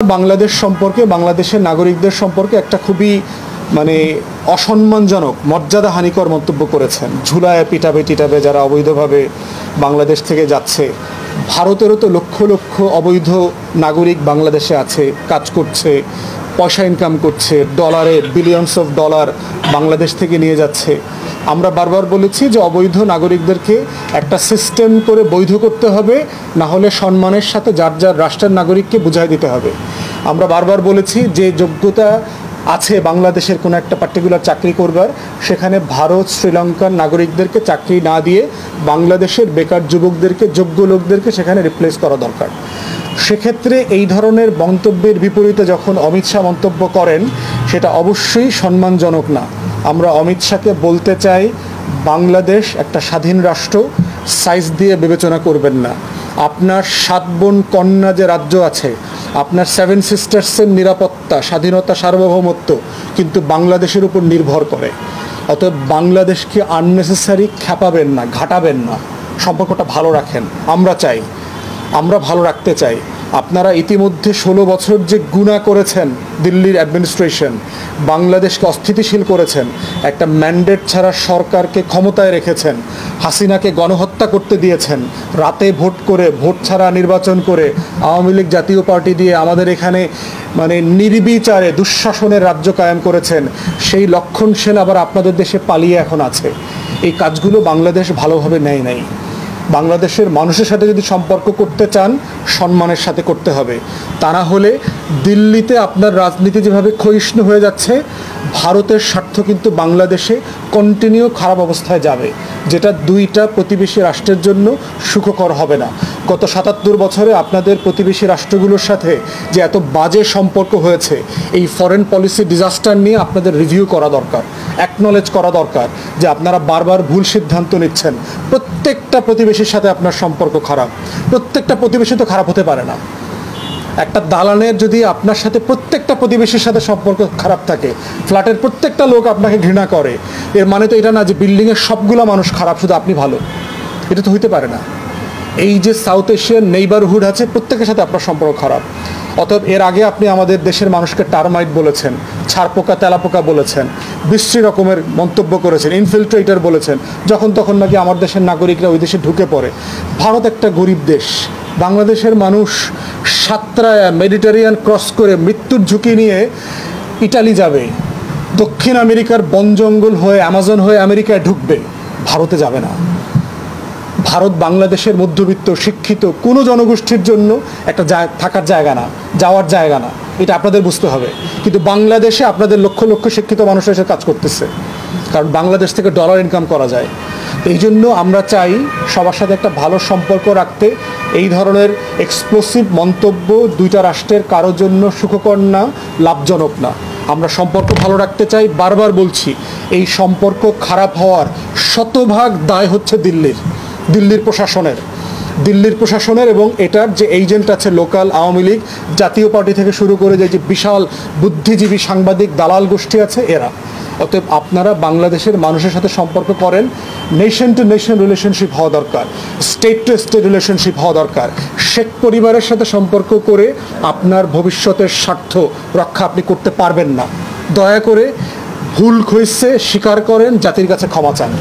বাংলাদেশ সম্পর্কে বাংলাদেশের নাগরিকদের সম্পর্কে একটা খুবই অসম্মানজনক মর্যাদাহানিকর মন্তব্য করেছেন। ঝুলায় পিটাবে যারা অবৈধভাবে বাংলাদেশ থেকে যাচ্ছে। ভারতেরও তো লক্ষ লক্ষ অবৈধ নাগরিক বাংলাদেশে আছে, কাজ করছে, পয়সা ইনকাম করছে, ডলারে বিলিয়নস অফ ডলার বাংলাদেশ থেকে নিয়ে যাচ্ছে। আমরা বারবার বলেছি যে অবৈধ নাগরিকদেরকে একটা সিস্টেম করে বৈধ করতে হবে, না হলে সম্মানের সাথে যার যার রাষ্ট্রের নাগরিককে বুঝাই দিতে হবে। আমরা বারবার বলেছি যে যোগ্যতা আছে বাংলাদেশের কোনো একটা পার্টিকুলার চাকরি করবার, সেখানে ভারত শ্রীলঙ্কার নাগরিকদেরকে চাকরি না দিয়ে বাংলাদেশের বেকার যুবকদেরকে, যোগ্য লোকদেরকে সেখানে রিপ্লেস করা দরকার। সেক্ষেত্রে এই ধরনের মন্তব্যের বিপরীতে যখন অমিত শাহ মন্তব্য করেন, সেটা অবশ্যই সম্মানজনক না। আমরা অমিত শাহকে বলতে চাই, বাংলাদেশ একটা স্বাধীন রাষ্ট্র, সাইজ দিয়ে বিবেচনা করবেন না। আপনার 7 বোন কন্যা যে রাজ্য আছে, আপনার 7 সিস্টার্সের নিরাপত্তা, স্বাধীনতা, সার্বভৌমত্ব কিন্তু বাংলাদেশের উপর নির্ভর করে। অতএব বাংলাদেশকে আননেসেসারি খ্যাপাবেন না, ঘাটাবেন না। সম্পর্কটা ভালো রাখেন। আমরা ভালো রাখতে চাই। আপনারা ইতিমধ্যে 16 বছর যে গুনাহ করেছেন, দিল্লির অ্যাডমিনিস্ট্রেশন বাংলাদেশকে অস্থিতিশীল করেছেন, একটা ম্যান্ডেট ছাড়া সরকারকে ক্ষমতায় রেখেছেন, হাসিনাকে গণহত্যা করতে দিয়েছেন, রাতে ভোট করে, ভোট ছাড়া নির্বাচন করে, আওয়ামী লীগ জাতীয় পার্টি দিয়ে আমাদের এখানে নির্বিচারে দুঃশাসনের রাজ্য কায়েম করেছেন। সেই লক্ষণ সেন আবার আপনাদের দেশে পালিয়ে এখন আছে। এই কাজগুলো বাংলাদেশ ভালোভাবে নেয় নাই। বাংলাদেশের মানুষের সাথে যদি সম্পর্ক করতে চান, সম্মানের সাথে করতে হবে। তা না হলে দিল্লিতে আপনার রাজনীতি যেভাবে ক্ষয়িষ্ণু হয়ে যাচ্ছে, ভারতের স্বার্থ কিন্তু বাংলাদেশে কন্টিনিউ খারাপ অবস্থায় যাবে, যেটা দুইটা প্রতিবেশী রাষ্ট্রের জন্য সুখকর হবে না। গত 77 বছরে আপনাদের প্রতিবেশী রাষ্ট্রগুলোর সাথে যে এত বাজে সম্পর্ক হয়েছে, এই ফরেন পলিসি ডিজাস্টার নিয়ে আপনাদের রিভিউ করা দরকার, অ্যাকনলেজ করা দরকার যে আপনারা বারবার ভুল সিদ্ধান্ত নিচ্ছেন। প্রত্যেকটা প্রতিবেশীর সাথে আপনার সম্পর্ক খারাপ। প্রত্যেকটা প্রতিবেশী তো খারাপ হতে পারে না। একটা দালানের যদি আপনার সাথে প্রত্যেকটা প্রতিবেশীর সাথে সম্পর্ক খারাপ থাকে, ফ্ল্যাটের প্রত্যেকটা লোক আপনাকে ঘৃণা করে, এর মানে তো এটা না যে বিল্ডিংয়ের সবগুলো মানুষ খারাপ, শুধু আপনি ভালো। এটা তো হইতে পারে না। এই যে সাউথ এশিয়ান নেইবারহুড আছে, প্রত্যেকের সাথে আপনার সম্পর্ক খারাপ। অতএব এর আগে আপনি আমাদের দেশের মানুষকে টার্মাইট বলেছেন, ছারপোকা, তেলাপোকা বলেছেন, বিশ্রী রকমের মন্তব্য করেছেন, ইনফিল্ট্রেটর বলেছেন, যখন তখন নাকি আমার দেশের নাগরিকরা ওই দেশে ঢুকে পড়ে। ভারত একটা গরিব দেশ। বাংলাদেশের মানুষ সাতরায় মেডিটেরিয়ান ক্রস করে মৃত্যুর ঝুঁকি নিয়ে ইটালি যাবে, দক্ষিণ আমেরিকার বন জঙ্গল হয়ে, অ্যামাজন হয়ে আমেরিকায় ঢুকবে, ভারতে যাবে না। ভারত বাংলাদেশের মধ্যবিত্ত শিক্ষিত কোনো জনগোষ্ঠীর জন্য একটা থাকার জায়গা না, যাওয়ার জায়গা না। এটা আপনাদের বুঝতে হবে। কিন্তু বাংলাদেশে আপনাদের লক্ষ লক্ষ শিক্ষিত মানুষরা এসে কাজ করতেছে, কারণ বাংলাদেশ থেকে ডলার ইনকাম করা যায়। এই জন্য আমরা চাই সবার সাথে একটা ভালো সম্পর্ক রাখতে। এই ধরনের এক্সপ্লোসিভ মন্তব্য দুইটা রাষ্ট্রের কারোর জন্য সুখকর না, লাভজনক না। আমরা সম্পর্ক ভালো রাখতে চাই। বারবার বলছি, এই সম্পর্ক খারাপ হওয়ার শতভাগ দায় হচ্ছে দিল্লির প্রশাসনের এবং এটার যে এজেন্ট আছে, লোকাল আওয়ামী লীগ, জাতীয় পার্টি থেকে শুরু করে যে বিশাল বুদ্ধিজীবী সাংবাদিক দালাল গোষ্ঠী আছে, এরা। অতএব আপনারা বাংলাদেশের মানুষের সাথে সম্পর্ক করেন। নেশন টু নেশন রিলেশনশিপ হওয়া দরকার, স্টেট টু স্টেট রিলেশনশিপ হওয়া দরকার। শেখ পরিবারের সাথে সম্পর্ক করে আপনার ভবিষ্যতের স্বার্থ রক্ষা আপনি করতে পারবেন না। দয়া করে ভুল হয়েছে স্বীকার করেন, জাতির কাছে ক্ষমা চান।